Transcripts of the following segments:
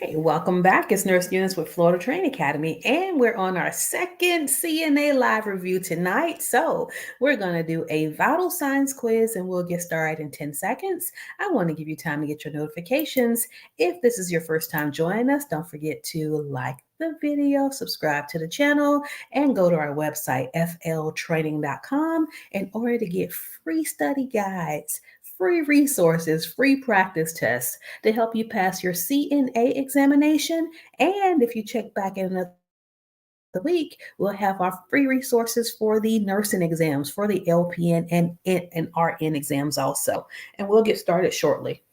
Hey, welcome back. It's Nurse Eunice with Florida Training Academy, and we're on our second CNA live review tonight. So, we're going to do a vital signs quiz and we'll get started in 10 seconds. I want to give you time to get your notifications. If this is your first time joining us, don't forget to like the video, subscribe to the channel, and go to our website, fltraining.com, in order to get free study guides, free resources, free practice tests to help you pass your CNA examination. And if you check back in another week, we'll have our free resources for the nursing exams, for the LPN and RN exams also. And we'll get started shortly.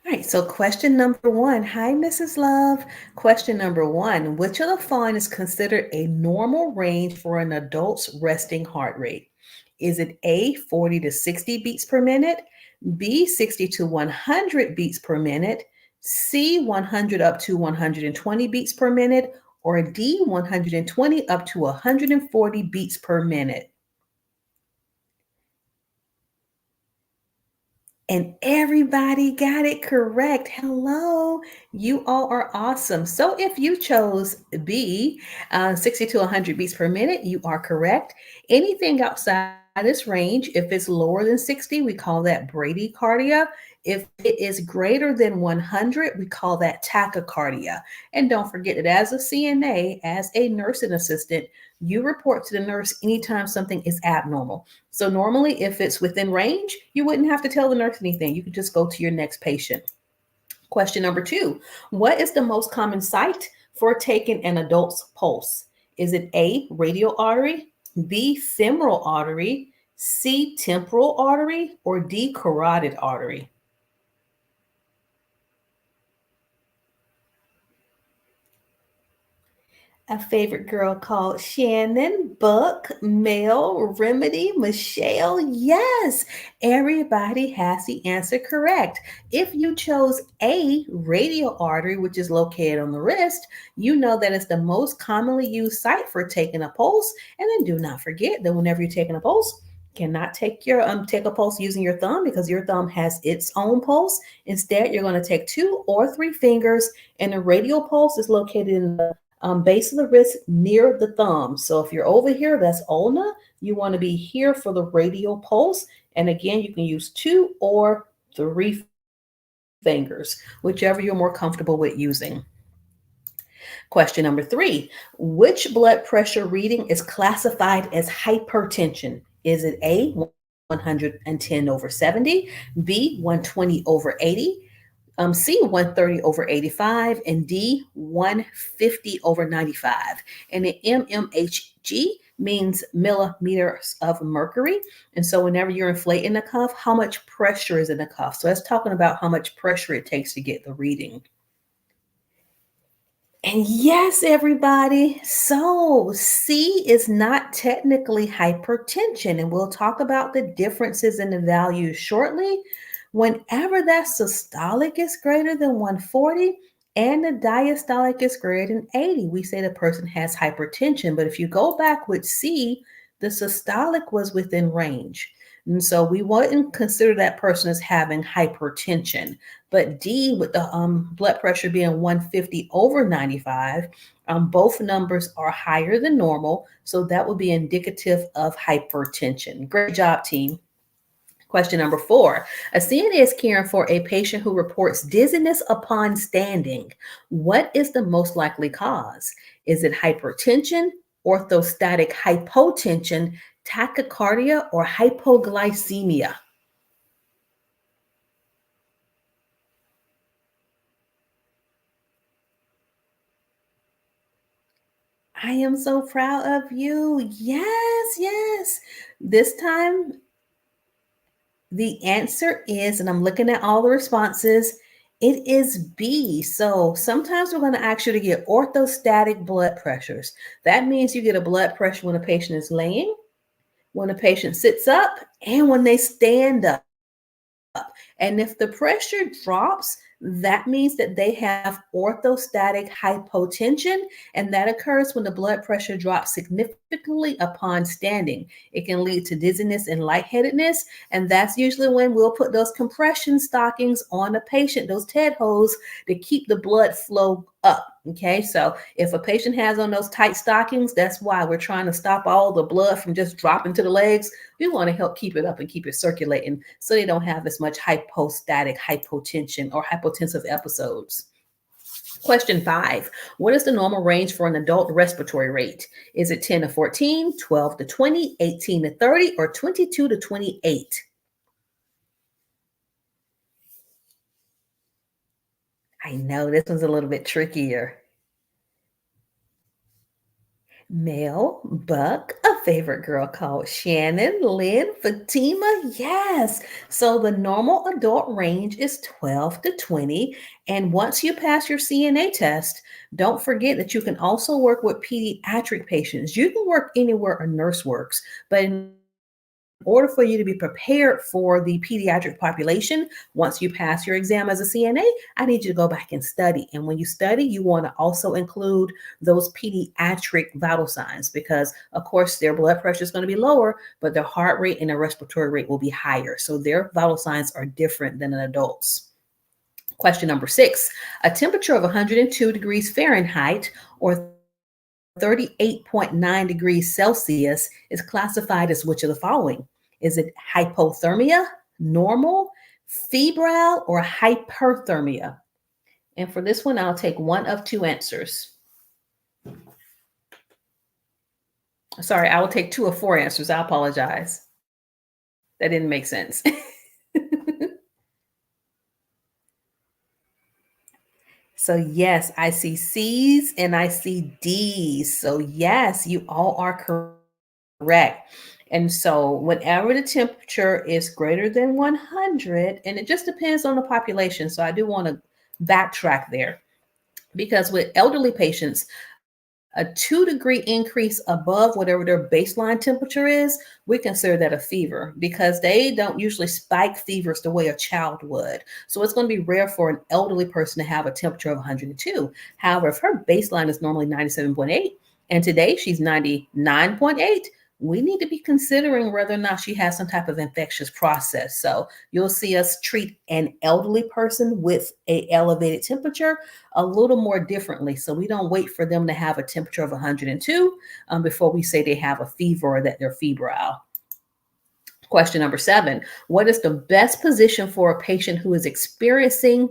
All right, so question number one. Hi, Mrs. Love. Question number one. Which of the following is considered a normal range for an adult's resting heart rate? Is it A, 40 to 60 beats per minute, B, 60 to 100 beats per minute, C, 100 up to 120 beats per minute, or D, 120 up to 140 beats per minute? And everybody got it correct. Hello, you all are awesome. So if you chose B, 60 to 100 beats per minute, you are correct. Anything outside this range, if it's lower than 60, we call that bradycardia. If it is greater than 100, we call that tachycardia. And don't forget that as a CNA, as a nursing assistant, you report to the nurse anytime something is abnormal. So normally, if it's within range, you wouldn't have to tell the nurse anything. You could just go to your next patient. Question number two. What is the most common site for taking an adult's pulse? Is it A, radial artery, B, femoral artery, C, temporal artery, or D, carotid artery? A favorite girl called Shannon, Buck, Mel, Remedy, Michelle. Yes, everybody has the answer correct. If you chose A, radial artery, which is located on the wrist, you know that it's the most commonly used site for taking a pulse. And then do not forget that whenever you're taking a pulse, cannot take a pulse using your thumb because your thumb has its own pulse. Instead, you're going to take 2 or 3 fingers, and the radial pulse is located in the base of the wrist near the thumb. So if you're over here, that's ulna. You want to be here for the radial pulse. And again, you can use 2 or 3 fingers, whichever you're more comfortable with using. Question number 3. Which blood pressure reading is classified as hypertension? Is it A, 110 over 70, B, 120 over 80, C, 130 over 85, and D, 150 over 95. And the mmHg means millimeters of mercury. And so whenever you're inflating the cuff, how much pressure is in the cuff? So that's talking about how much pressure it takes to get the reading. And yes, everybody. So C is not technically hypertension, and we'll talk about the differences in the values shortly. Whenever that systolic is greater than 140 and the diastolic is greater than 80, we say the person has hypertension. But if you go back with C, the systolic was within range. And so we wouldn't consider that person as having hypertension. But D, with the blood pressure being 150 over 95, both numbers are higher than normal. So that would be indicative of hypertension. Great job, team. Question number 4. A CNA is caring for a patient who reports dizziness upon standing. What is the most likely cause? Is it hypertension, orthostatic hypotension, tachycardia, or hypoglycemia? I am so proud of you. Yes, yes. This time the answer is, and I'm looking at all the responses, it is B. So sometimes we're going to ask you to get orthostatic blood pressures. That means you get a blood pressure when a patient is laying, when a patient sits up, and when they stand up. And if the pressure drops, That means that they have orthostatic hypotension, and that occurs when the blood pressure drops significantly upon standing. It can lead to dizziness and lightheadedness, and that's usually when we'll put those compression stockings on a patient, those TED hose, to keep the blood flow up. Okay, so if a patient has on those tight stockings, that's why we're trying to stop all the blood from just dropping to the legs. We want to help keep it up and keep it circulating so they don't have as much hypostatic hypotension or hypotensive episodes. Question 5. What is the normal range for an adult respiratory rate? Is it 10 to 14, 12 to 20, 18 to 30, or 22 to 28? I know this one's a little bit trickier. Mel, Buck, a favorite girl called Shannon, Lynn, Fatima. Yes. So the normal adult range is 12 to 20. And once you pass your CNA test, don't forget that you can also work with pediatric patients. You can work anywhere a nurse works, but in order for you to be prepared for the pediatric population, once you pass your exam as a CNA, I need you to go back and study. And when you study, you want to also include those pediatric vital signs because, of course, their blood pressure is going to be lower, but their heart rate and their respiratory rate will be higher. So their vital signs are different than an adult's. Question number 6. A temperature of 102 degrees Fahrenheit or 38.9 degrees Celsius is classified as which of the following? Is it hypothermia, normal, febrile, or hyperthermia? And for this one, I'll take one of two answers. Sorry, I will take two of four answers. I apologize. That didn't make sense. So, yes, I see C's and I see D's. So, yes, you all are correct. And so, whenever the temperature is greater than 100, and it just depends on the population. So, I do want to backtrack there because with elderly patients, a 2-degree increase above whatever their baseline temperature is, we consider that a fever because they don't usually spike fevers the way a child would. So it's going to be rare for an elderly person to have a temperature of 102. However, if her baseline is normally 97.8 and today she's 99.8, we need to be considering whether or not she has some type of infectious process. So you'll see us treat an elderly person with a elevated temperature a little more differently. So we don't wait for them to have a temperature of 102 before we say they have a fever or that they're febrile. Question number 7. What is the best position for a patient who is experiencing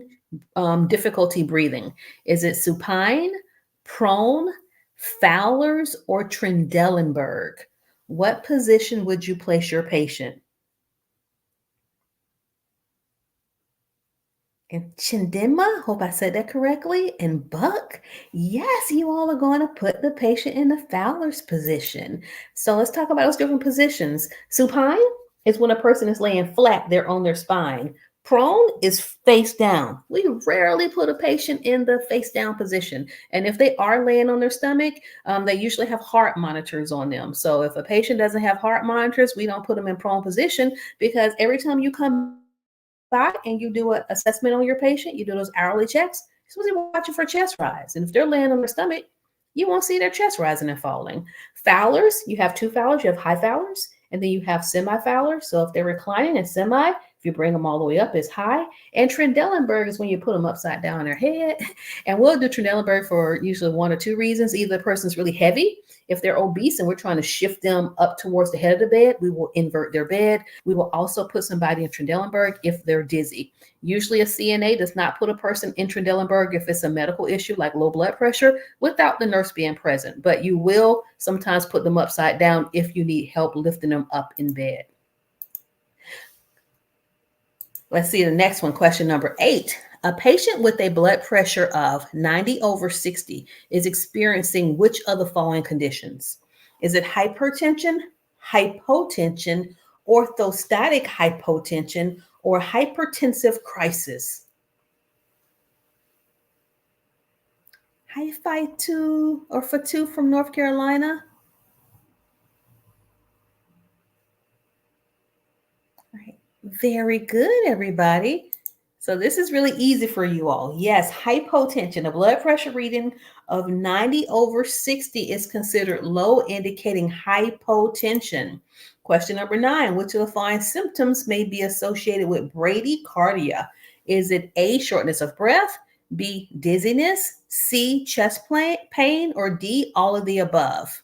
difficulty breathing? Is it supine, prone, Fowler's, or Trendelenburg? What position would you place your patient? And Chindema, hope I said that correctly, and Buck, yes, you all are going to put the patient in the Fowler's position. So let's talk about those different positions. Supine is when a person is laying flat, they're on their spine. Prone is face down. We rarely put a patient in the face down position. And if they are laying on their stomach, they usually have heart monitors on them. So if a patient doesn't have heart monitors, we don't put them in prone position because every time you come by and you do an assessment on your patient, you do those hourly checks, you're supposed to be watching for chest rise. And if they're laying on their stomach, you won't see their chest rising and falling. Fowlers, you have two Fowlers. You have high Fowlers, and then you have semi-Fowlers. So if they're reclining and semi, if you bring them all the way up, it's high. And Trendelenburg is when you put them upside down on their head. And we'll do Trendelenburg for usually one or two reasons. Either the person's really heavy. If they're obese and we're trying to shift them up towards the head of the bed, we will invert their bed. We will also put somebody in Trendelenburg if they're dizzy. Usually a CNA does not put a person in Trendelenburg if it's a medical issue like low blood pressure without the nurse being present. But you will sometimes put them upside down if you need help lifting them up in bed. Let's see the next one, question number 8. A patient with a blood pressure of 90/60 is experiencing which of the following conditions? Is it hypertension, hypotension, orthostatic hypotension, or hypertensive crisis? Hi, Fatu or Fatu from North Carolina. All right. Very good, everybody. So this is really easy for you all. Yes, hypotension, a blood pressure reading of 90 over 60 is considered low, indicating hypotension. Question number 9, which of the following symptoms may be associated with bradycardia? Is it A, shortness of breath, B, dizziness, C, chest pain, or D, all of the above?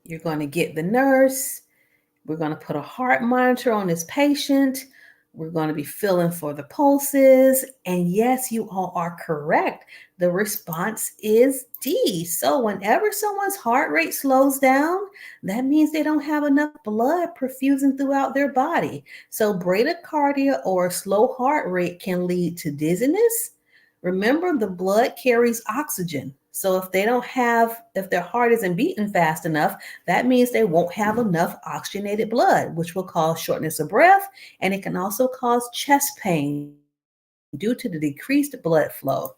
You're going to get the nurse. We're going to put a heart monitor on this patient. We're going to be feeling for the pulses. And yes, you all are correct. The response is D. So whenever someone's heart rate slows down, that means they don't have enough blood perfusing throughout their body. So bradycardia or slow heart rate can lead to dizziness. Remember, the blood carries oxygen. So if their heart isn't beating fast enough, that means they won't have enough oxygenated blood, which will cause shortness of breath, and it can also cause chest pain due to the decreased blood flow.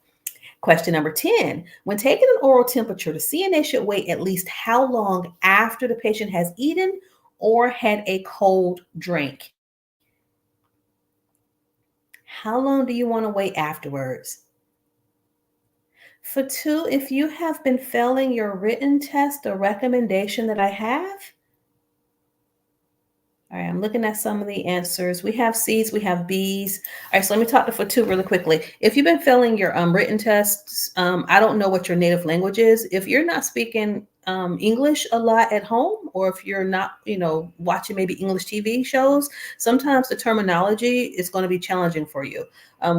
Question number 10. When taking an oral temperature, the CNA should wait at least how long after the patient has eaten or had a cold drink? How long do you want to wait afterwards? For 2, if you have been failing your written test, the recommendation that I have. All right, I'm looking at some of the answers. We have C's, we have B's. All right, so let me talk to for 2 really quickly. If you've been failing your written tests, I don't know what your native language is. If you're not speaking English a lot at home, or if you're not, watching maybe English TV shows, sometimes the terminology is going to be challenging for you.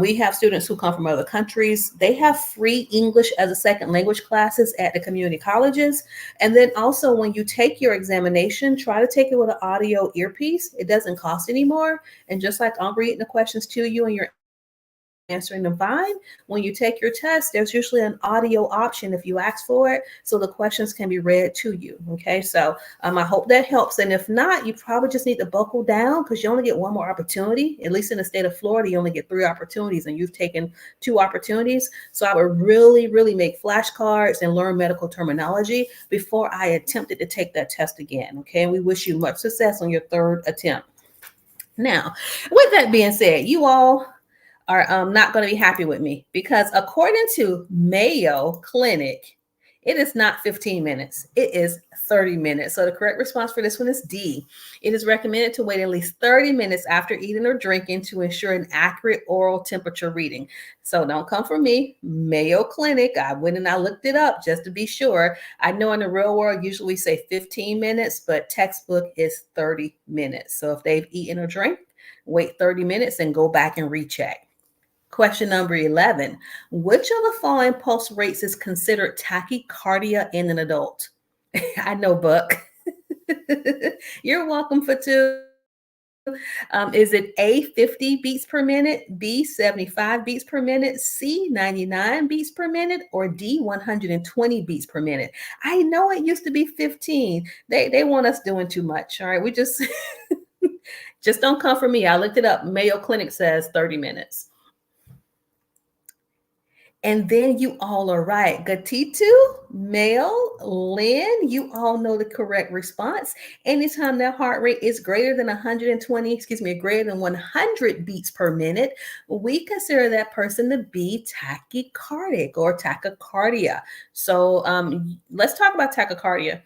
We have students who come from other countries. They have free English as a second language classes at the community colleges. And then also when you take your examination, try to take it with an audio earpiece. It doesn't cost anymore. And just like I'm reading the questions to you and you're answering them fine, when you take your test, there's usually an audio option if you ask for it, so the questions can be read to you. Okay, so I hope that helps. And if not, you probably just need to buckle down because you only get one more opportunity. At least in the state of Florida, you only get 3 opportunities, and you've taken 2 opportunities. So I would really, really make flashcards and learn medical terminology before I attempted to take that test again. Okay, and we wish you much success on your 3rd attempt. Now, with that being said, you all are not going to be happy with me because according to Mayo Clinic, it is not 15 minutes. It is 30 minutes. So the correct response for this one is D. It is recommended to wait at least 30 minutes after eating or drinking to ensure an accurate oral temperature reading. So don't come for me. Mayo Clinic, I went and I looked it up just to be sure. I know in the real world, usually we say 15 minutes, but textbook is 30 minutes. So if they've eaten or drank, wait 30 minutes and go back and recheck. Question number 11. Which of the following pulse rates is considered tachycardia in an adult? I know, Buck. You're welcome for 2. Is it A, 50 beats per minute, B, 75 beats per minute, C, 99 beats per minute, or D, 120 beats per minute? I know it used to be 15. They want us doing too much. All right, we just just don't come for me. I looked it up. Mayo Clinic says 30 minutes. And then you all are right. Gatitu, Mel, Lynn, you all know the correct response. Anytime that heart rate is greater than greater than 100 beats per minute, we consider that person to be tachycardic or tachycardia. So let's talk about tachycardia.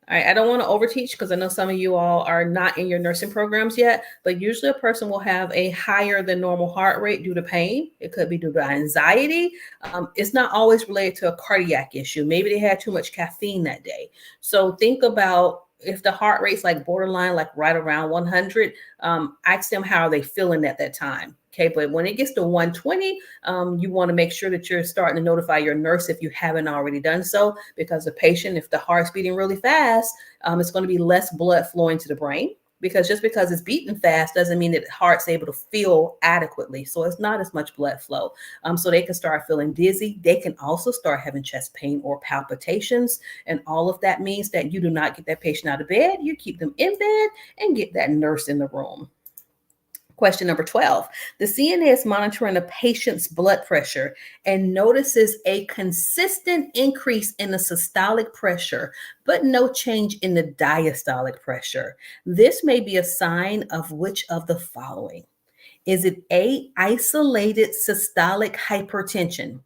All right, I don't want to overteach because I know some of you all are not in your nursing programs yet, but usually a person will have a higher than normal heart rate due to pain. It could be due to anxiety. It's not always related to a cardiac issue. Maybe they had too much caffeine that day. So think about if the heart rate's like borderline, like right around 100, ask them how are they feeling at that time. Okay, but when it gets to 120, you want to make sure that you're starting to notify your nurse if you haven't already done so, because the patient, if the heart's beating really fast, it's going to be less blood flowing to the brain. Because just because it's beating fast doesn't mean that the heart's able to feel adequately. So it's not as much blood flow. So they can start feeling dizzy. They can also start having chest pain or palpitations. And all of that means that you do not get that patient out of bed. You keep them in bed and get that nurse in the room. Question number 12. The CNA is monitoring a patient's blood pressure and notices a consistent increase in the systolic pressure, but no change in the diastolic pressure. This may be a sign of which of the following? Is it A, isolated systolic hypertension,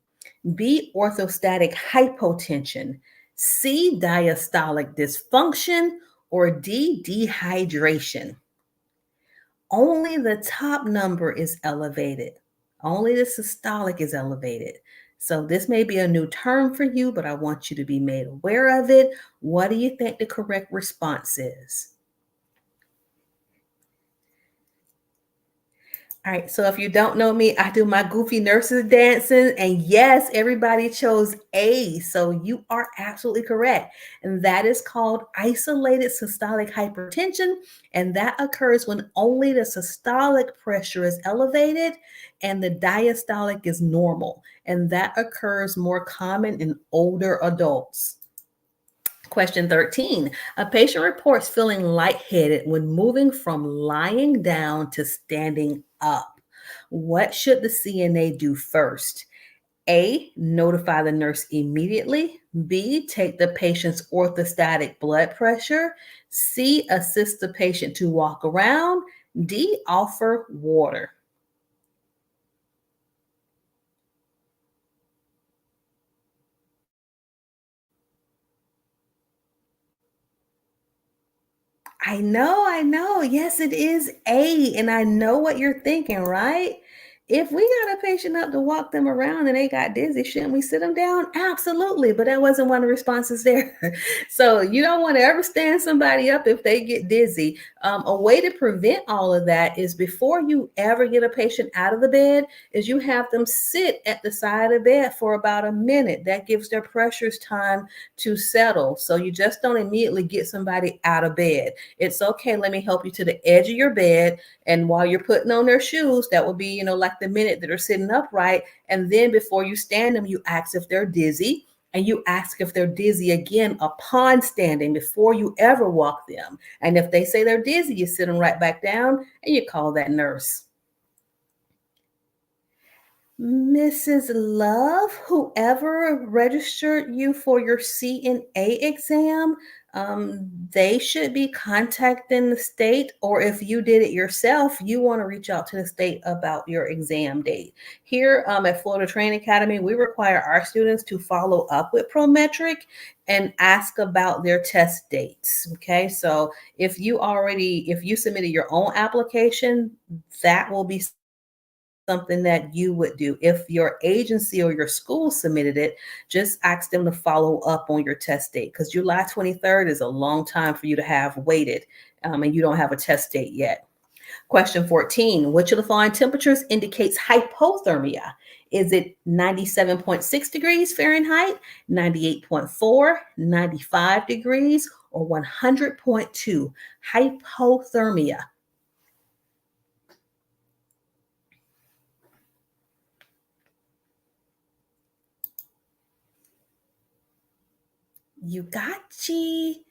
B, orthostatic hypotension, C, diastolic dysfunction, or D, dehydration? Only the top number is elevated. Only the systolic is elevated. So this may be a new term for you, but I want you to be made aware of it. What do you think the correct response is? All right, so if you don't know me, I do my goofy nurses dancing, and yes, everybody chose A. So you are absolutely correct. And that is called isolated systolic hypertension. And that occurs when only the systolic pressure is elevated and the diastolic is normal. And that occurs more common in older adults. Question 13. A patient reports feeling lightheaded when moving from lying down to standing up. What should the CNA do first? A, notify the nurse immediately. B, take the patient's orthostatic blood pressure. C, assist the patient to walk around. D, offer water. I know. Yes, it is A. And I know what you're thinking, right? If we got a patient up to walk them around and they got dizzy, shouldn't we sit them down? Absolutely. But that wasn't one of the responses there. So you don't want to ever stand somebody up if they get dizzy. A way to prevent all of that is before you ever get a patient out of the bed, is you have them sit at the side of the bed for about a minute. That gives their pressures time to settle. So you just don't immediately get somebody out of bed. It's okay. Let me help you to the edge of your bed. And while you're putting on their shoes, that will be, like the minute that they're sitting upright. And then before you stand them, you ask if they're dizzy. And you ask if they're dizzy again upon standing before you ever walk them. And if they say they're dizzy, you sit them right back down and you call that nurse. Mrs. Love, whoever registered you for your CNA exam, they should be contacting the state, or if you did it yourself, you want to reach out to the state about your exam date. Here at Florida Training Academy, we require our students to follow up with Prometric and ask about their test dates. Okay, so if you submitted your own application, that will be something that you would do. If your agency or your school submitted it, just ask them to follow up on your test date, because July 23rd is a long time for you to have waited, and you don't have a test date yet. Question 14, which of the following temperatures indicates hypothermia? Is it 97.6 degrees Fahrenheit, 98.4, 95 degrees, or 100.2? Hypothermia. You got G.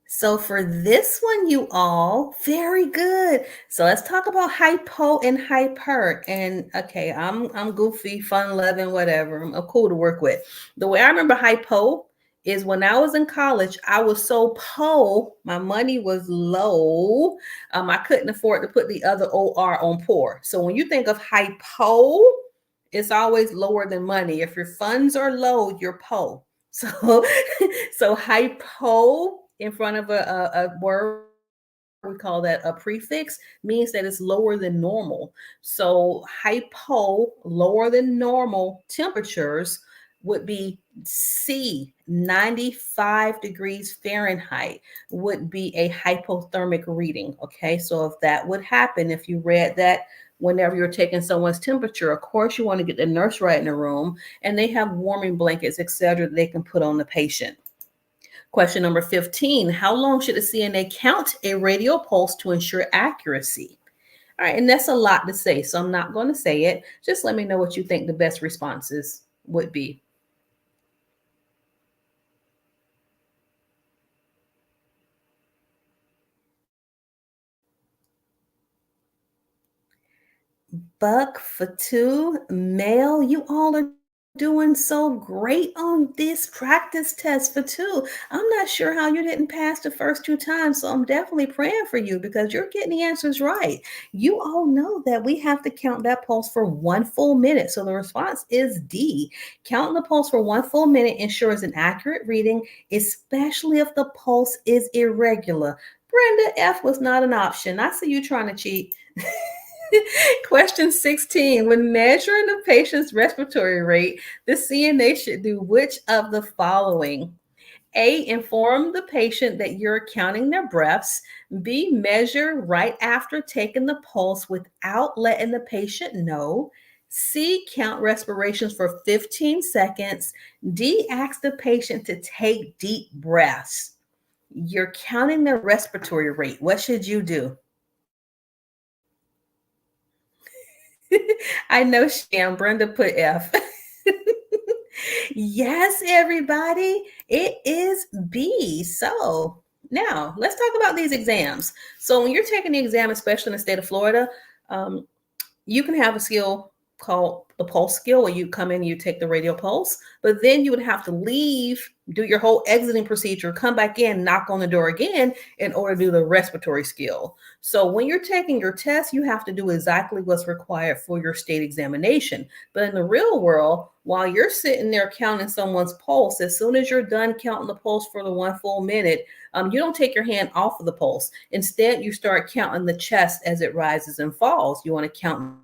So for this one, you all, very good. So let's talk about hypo and hyper. And okay, I'm goofy, fun loving, whatever. I'm cool to work with. The way I remember hypo is when I was in college, I was so my money was low. I couldn't afford to put the other OR on poor. So when you think of hypo, it's always lower than money. If your funds are low, you're po. So, so hypo in front of a word, we call that a prefix, means that it's lower than normal. So hypo, lower than normal temperatures would be C, 95 degrees Fahrenheit would be a hypothermic reading. Okay, so if that would happen, if you read that whenever you're taking someone's temperature, of course you want to get the nurse right in the room, and they have warming blankets, etc., that they can put on the patient. Question number 15, how long should a CNA count a radial pulse to ensure accuracy? All right, and that's a lot to say, so I'm not going to say it. Just let me know what you think the best responses would be. Buck for two, male. You all are doing so great on this practice test for two. I'm not sure how you didn't pass the first two times, so I'm definitely praying for you because you're getting the answers right. You all know that we have to count that pulse for 1 full minute. So the response is D. Counting the pulse for 1 full minute ensures an accurate reading, especially if the pulse is irregular. Brenda, F was not an option. I see you trying to cheat. Question 16. When measuring the patient's respiratory rate, the CNA should do which of the following? A, inform the patient that you're counting their breaths. B, measure right after taking the pulse without letting the patient know. C, count respirations for 15 seconds. D, ask the patient to take deep breaths. You're counting their respiratory rate. What should you do? I know Sham. Brenda put F. Yes, everybody, it is B. So now let's talk about these exams. So when you're taking the exam, especially in the state of Florida, um, you can have a skill called the pulse skill where you come in and you take the radial pulse, but then you would have to leave, do your whole exiting procedure, come back in, knock on the door again in order to do the respiratory skill. So when you're taking your test, you have to do exactly what's required for your state examination. But in the real world, while you're sitting there counting someone's pulse, as soon as you're done counting the pulse for the 1 full minute, you don't take your hand off of the pulse. Instead, you start counting the chest as it rises and falls. You want to count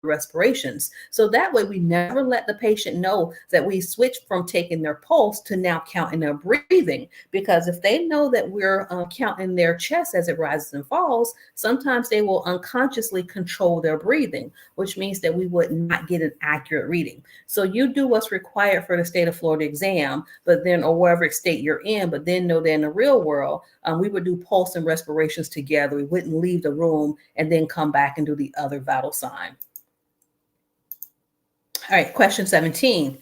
respirations. So that way we never let the patient know that we switched from taking their pulse to now counting their breathing. Because if they know that we're counting their chest as it rises and falls, sometimes they will unconsciously control their breathing, which means that we would not get an accurate reading. So you do what's required for the state of Florida exam, but then, or wherever state you're in, but then know that in the real world, we would do pulse and respirations together. We wouldn't leave the room and then come back and do the other vital sign. All right, question 17.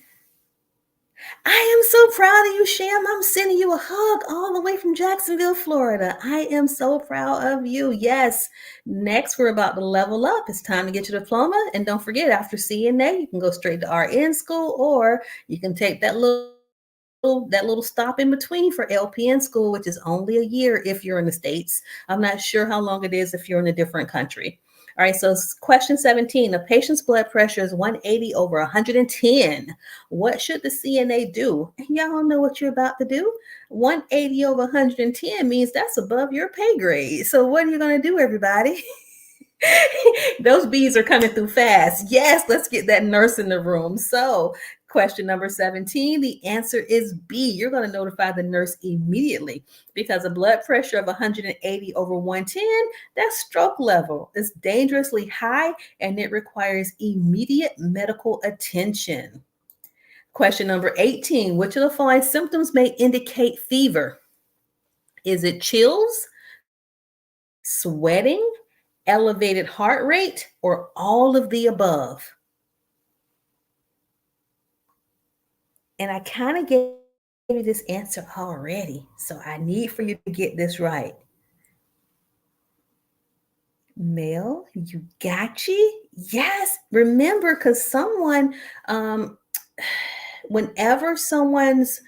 I am so proud of you, Sham. I'm sending you a hug all the way from Jacksonville, Florida. I am so proud of you. Yes. Next, we're about to level up. It's time to get your diploma. And don't forget, after CNA, you can go straight to RN school, or you can take that little stop in between for LPN school, which is only a year if you're in the States. I'm not sure how long it is if you're in a different country. All right, so question 17, a patient's blood pressure is 180 over 110. What should the CNA do? Y'all know what you're about to do. 180 over 110 means that's above your pay grade. So what are you going to do, everybody? Those bees are coming through fast. Yes, let's get that nurse in the room. So, question number 17, the answer is B. You're going to notify the nurse immediately because a blood pressure of 180 over 110, that's stroke level. It's dangerously high and it requires immediate medical attention. Question number 18, which of the following symptoms may indicate fever? Is it chills, sweating, elevated heart rate, or all of the above? And I kind of gave you this answer already, so I need for you to get this right. Mel, you gotcha? Yes. Remember, because whenever someone's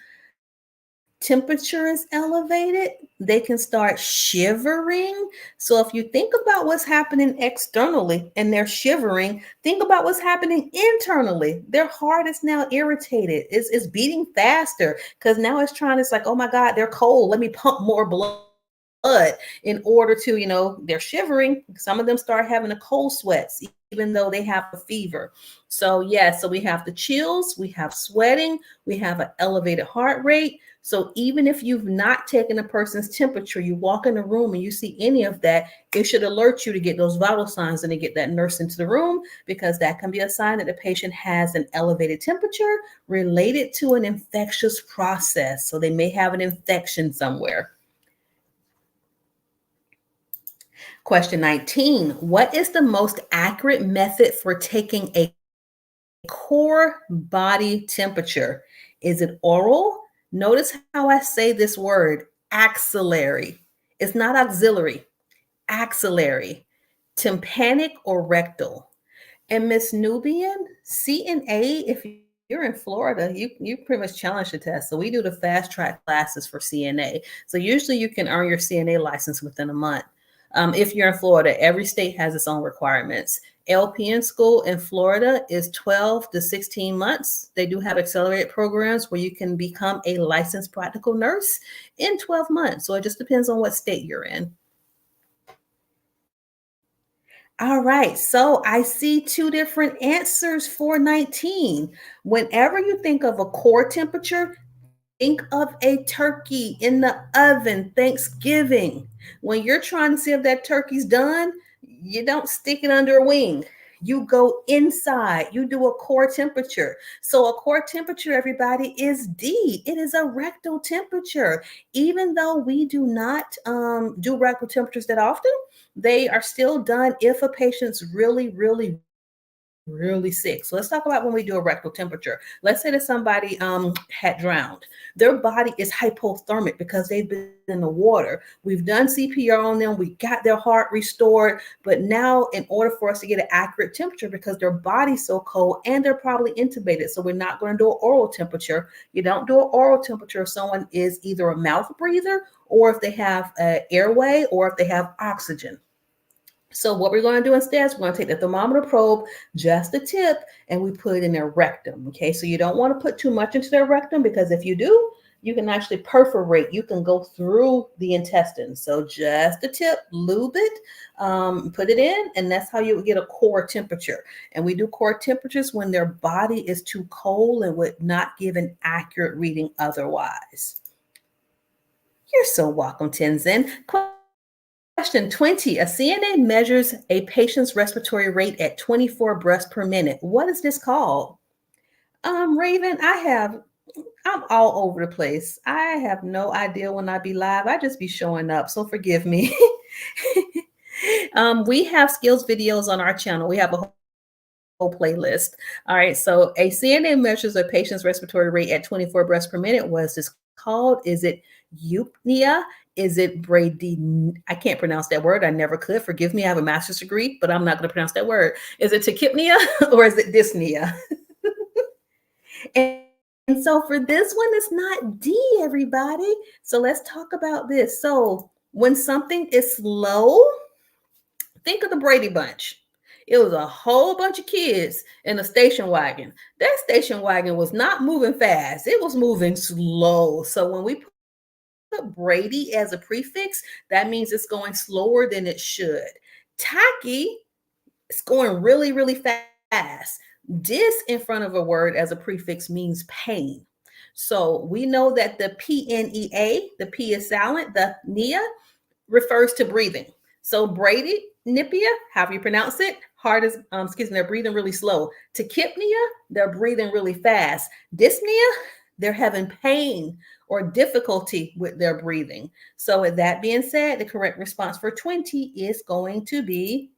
temperature is elevated, they can start shivering. So if you think about what's happening externally and they're shivering, think about what's happening internally. Their heart is now irritated. It's beating faster because now it's like, oh my God, they're cold. Let me pump more blood in order to, they're shivering. Some of them start having a cold sweats, even though they have a fever. So so we have the chills, we have sweating, we have an elevated heart rate. So even if you've not taken a person's temperature, you walk in the room and you see any of that, it should alert you to get those vital signs and to get that nurse into the room, because that can be a sign that the patient has an elevated temperature related to an infectious process. So they may have an infection somewhere. Question 19, what is the most accurate method for taking a core body temperature? Is it oral? Notice how I say this word, axillary. It's not auxiliary, axillary, tympanic, or rectal. And Miss Nubian, CNA, if you're in Florida, you pretty much challenge the test. So we do the fast track classes for CNA. So usually you can earn your CNA license within a month. If you're in Florida, every state has its own requirements. LPN school in Florida is 12 to 16 months. They do have accelerated programs where you can become a licensed practical nurse in 12 months. So it just depends on what state you're in. All right, so I see two different answers for 19. Whenever you think of a core temperature, think of a turkey in the oven, Thanksgiving. When you're trying to see if that turkey's done, you don't stick it under a wing. You go inside, you do a core temperature. So, a core temperature, everybody, is D. It is a rectal temperature. Even though we do not do rectal temperatures that often, they are still done if a patient's really sick. So let's talk about when we do a rectal temperature. Let's say that somebody had drowned. Their body is hypothermic because they've been in the water. We've done CPR on them. We got their heart restored. But now, in order for us to get an accurate temperature, because their body's so cold and they're probably intubated, so we're not going to do an oral temperature. You don't do an oral temperature if someone is either a mouth breather or if they have an airway or if they have oxygen. So what we're going to do instead is we're going to take the thermometer probe, just the tip, and we put it in their rectum. Okay, so you don't want to put too much into their rectum because if you do, you can actually perforate. You can go through the intestines. So just the tip, lube it, put it in, and that's how you would get a core temperature. And we do core temperatures when their body is too cold and would not give an accurate reading otherwise. You're so welcome, Tenzin. Question 20. A CNA measures a patient's respiratory rate at 24 breaths per minute. What is this called? Raven, I'm all over the place. I have no idea when I be live. I just be showing up, so forgive me. We have skills videos on our channel. We have a whole playlist. All right, so a CNA measures a patient's respiratory rate at 24 breaths per minute. What is this called? Is it eupnea? Is it Brady? I can't pronounce that word. I never could. Forgive me. I have a master's degree, but I'm not going to pronounce that word. Is it tachypnea or is it dyspnea? And so for this one, it's not D, everybody. So let's talk about this. So when something is slow, think of the Brady Bunch. It was a whole bunch of kids in a station wagon. That station wagon was not moving fast. It was moving slow. So when we put Brady as a prefix, that means it's going slower than it should. Tacky, it's going really fast. Dis in front of a word as a prefix means pain. So we know that the PNEA, the P is silent, the NEA refers to breathing. So Brady, Nipia, however you pronounce it, heart is, they're breathing really slow. Tachypnea, they're breathing really fast. Dyspnea, they're having pain or difficulty with their breathing. So with that being said, the correct response for 20 is going to be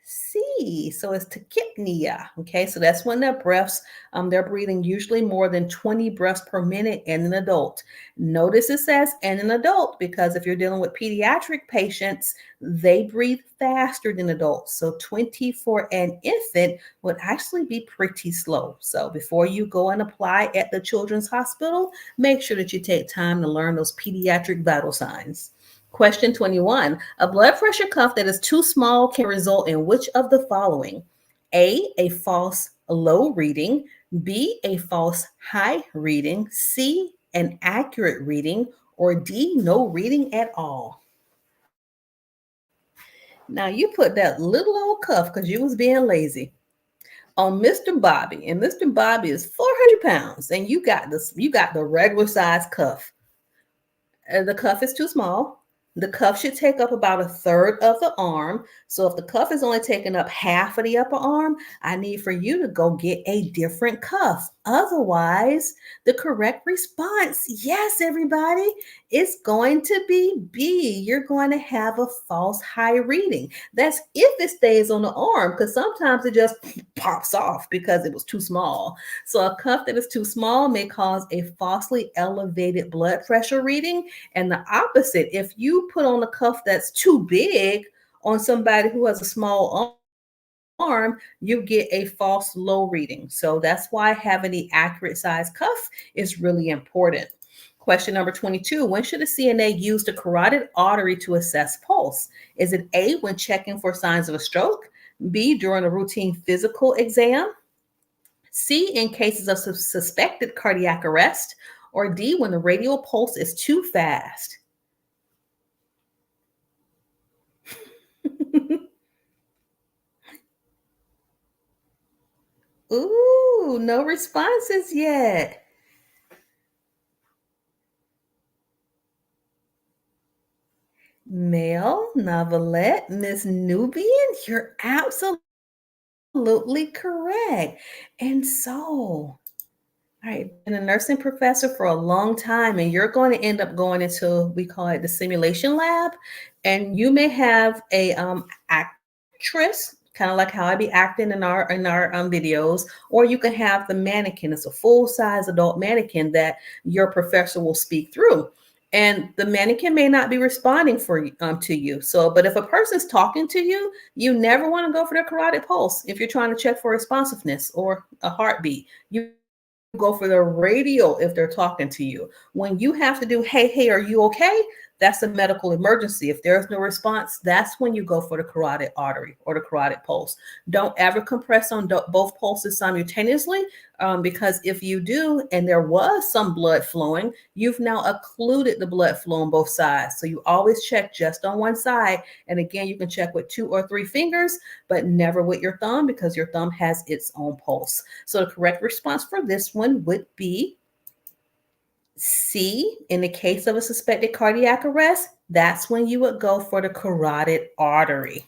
C. So it's tachypnea. Okay, so that's when their breaths, they're breathing usually more than 20 breaths per minute in an adult. Notice it says in an adult because if you're dealing with pediatric patients, they breathe faster than adults. So 20 for an infant would actually be pretty slow. So before you go and apply at the children's hospital, make sure that you take time to learn those pediatric vital signs. Question 21. A blood pressure cuff that is too small can result in which of the following? A false low reading, B, a false high reading, C, an accurate reading, or D, no reading at all. Now you put that little old cuff because you was being lazy on Mr. Bobby, and Mr. Bobby is 400 pounds, and you got the regular size cuff. The cuff is too small. The cuff should take up about a third of the arm. So if the cuff is only taking up half of the upper arm, I need for you to go get a different cuff. Otherwise, the correct response, yes, everybody, it's going to be B. You're going to have a false high reading. That's if it stays on the arm, because sometimes it just pops off because it was too small. So a cuff that is too small may cause a falsely elevated blood pressure reading. And the opposite, if you put on a cuff that's too big on somebody who has a small alarm, you get a false low reading. So that's why having the accurate size cuff is really important. Question number 22. When should a CNA use the carotid artery to assess pulse? Is it A, when checking for signs of a stroke, B, during a routine physical exam, C, in cases of suspected cardiac arrest, or D, when the radial pulse is too fast? Ooh, no responses yet. Mel, Novelette, Miss Nubian, you're absolutely correct. And so, all right, been a nursing professor for a long time, and you're going to end up going into, we call it the simulation lab, and you may have a actress, kind of like how I be acting in our videos, or you can have the mannequin. It's a full size adult mannequin that your professor will speak through. And the mannequin may not be responding to you. So, but if a person's talking to you, you never want to go for their carotid pulse if you're trying to check for responsiveness or a heartbeat. You go for the radial if they're talking to you. When you have to do, hey, hey, are you okay? That's a medical emergency. If there's no response, that's when you go for the carotid artery or the carotid pulse. Don't ever compress on both pulses simultaneously, because if you do, and there was some blood flowing, you've now occluded the blood flow on both sides. So you always check just on one side. And again, you can check with 2 or 3 fingers, but never with your thumb, because your thumb has its own pulse. So the correct response for this one would be C. In the case of a suspected cardiac arrest, that's when you would go for the carotid artery.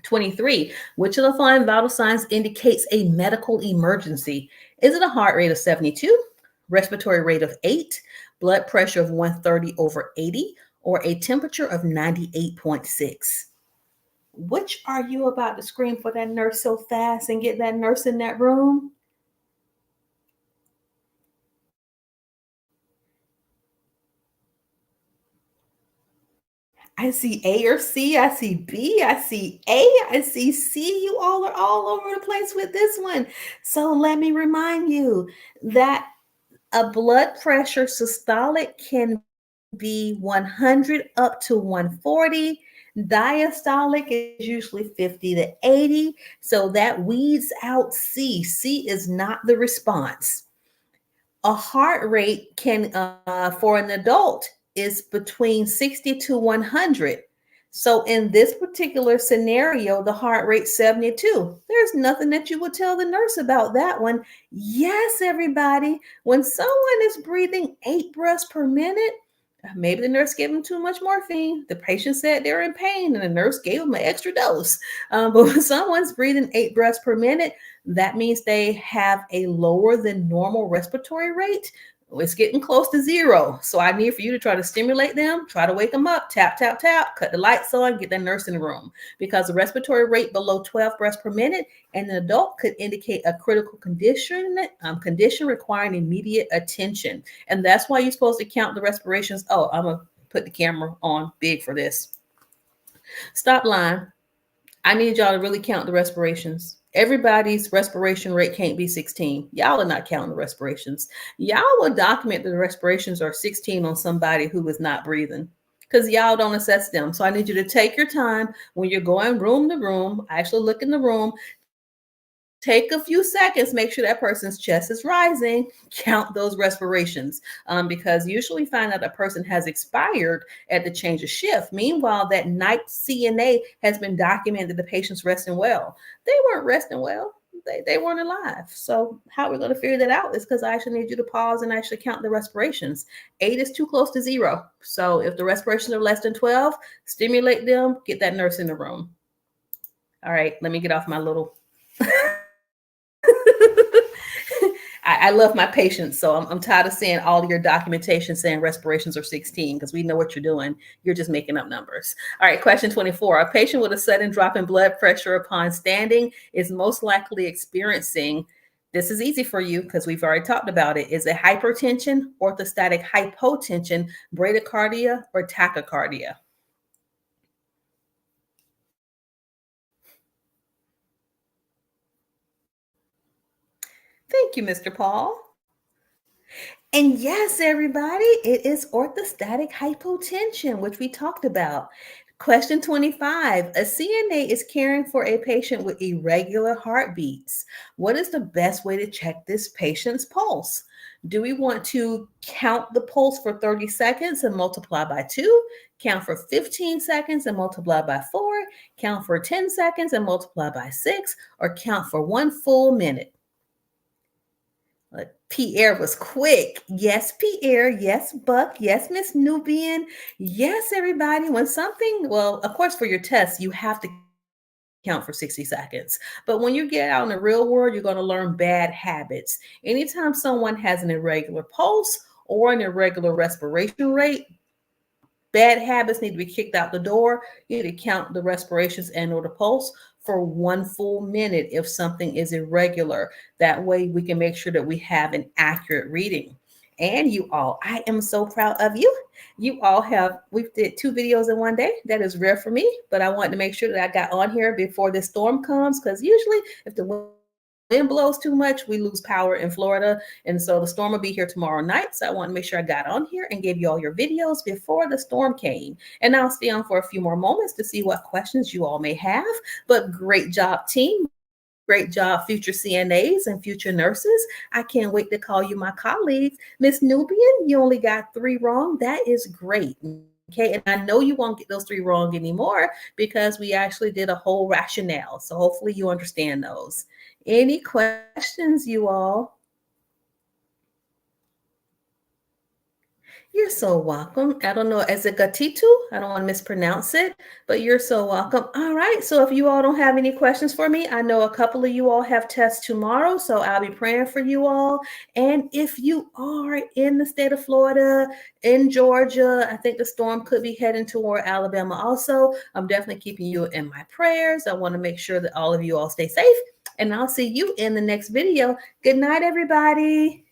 23. Which of the following vital signs indicates a medical emergency? Is it a heart rate of 72, respiratory rate of 8, blood pressure of 130/80, or a temperature of 98.6? Which are you about to scream for that nurse so fast and get that nurse in that room? I see A or C. I see B. I see A. I see C. You all are all over the place with this one. So let me remind you that a blood pressure systolic can be 100 up to 140. Diastolic is usually 50 to 80. So that weeds out C. C is not the response. A heart rate can, for an adult, is between 60 to 100. So in this particular scenario, the heart rate 72. There's nothing that you would tell the nurse about that one. Yes, everybody, when someone is breathing 8 breaths per minute, maybe the nurse gave them too much morphine. The patient said they're in pain, and the nurse gave them an extra dose. But when someone's breathing 8 breaths per minute, that means they have a lower than normal respiratory rate. It's getting close to 0. So I need for you to try to stimulate them, try to wake them up, tap, tap, tap, cut the lights on, get that nurse in the room. Because the respiratory rate below 12 breaths per minute in an adult could indicate a critical condition requiring immediate attention. And that's why you're supposed to count the respirations. Oh, I'm going to put the camera on big for this. Stop lying. I need y'all to really count the respirations. Everybody's respiration rate can't be 16. Y'all are not counting the respirations. Y'all will document that the respirations are 16 on somebody who is not breathing, because y'all don't assess them. So I need you to take your time when you're going room to room, actually look in the room, take a few seconds, make sure that person's chest is rising, count those respirations, because usually find out a person has expired at the change of shift. Meanwhile, that night CNA has been documented the patient's resting well. They weren't resting well. They weren't alive. So how we're going to figure that out is because I actually need you to pause and actually count the respirations. 8 is too close to 0. So if the respirations are less than 12, stimulate them, get that nurse in the room. All right, let me get off my little I love my patients, so I'm tired of seeing all of your documentation saying respirations are 16, because we know what you're doing. You're just making up numbers. All right, question 24. A patient with a sudden drop in blood pressure upon standing is most likely experiencing, this is easy for you because we've already talked about it, is it hypertension, orthostatic hypotension, bradycardia, or tachycardia? Thank you, Mr. Paul. And yes, everybody, it is orthostatic hypotension, which we talked about. Question 25. A CNA is caring for a patient with irregular heartbeats. What is the best way to check this patient's pulse? Do we want to count the pulse for 30 seconds and multiply by 2, count for 15 seconds and multiply by 4, count for 10 seconds and multiply by 6, or count for 1 full minute? Pierre was quick. Yes, Pierre. Yes, Buck. Yes, Miss Nubian. Yes, everybody. When something, well, of course, for your test, you have to count for 60 seconds. But when you get out in the real world, you're going to learn bad habits. Anytime someone has an irregular pulse or an irregular respiration rate, bad habits need to be kicked out the door. You need to count the respirations and or the pulse for 1 full minute if something is irregular. That way we can make sure that we have an accurate reading. And you all, I am so proud of you. You all we did 2 videos in one day. That is rare for me, but I wanted to make sure that I got on here before this storm comes, because usually if the wind blows too much, we lose power in Florida. And so the storm will be here tomorrow night. So I want to make sure I got on here and gave you all your videos before the storm came. And I'll stay on for a few more moments to see what questions you all may have. But great job, team. Great job, future CNAs and future nurses. I can't wait to call you my colleagues. Miss Nubian, you only got 3 wrong. That is great. Okay, and I know you won't get those 3 wrong anymore because we actually did a whole rationale. So hopefully you understand those. Any questions, you all? You're so welcome. I don't know, is it Gatitu? I don't want to mispronounce it, but you're so welcome. All right. So if you all don't have any questions for me, I know a couple of you all have tests tomorrow, so I'll be praying for you all. And if you are in the state of Florida, in Georgia, I think the storm could be heading toward Alabama also. I'm definitely keeping you in my prayers. I want to make sure that all of you all stay safe, and I'll see you in the next video. Good night, everybody.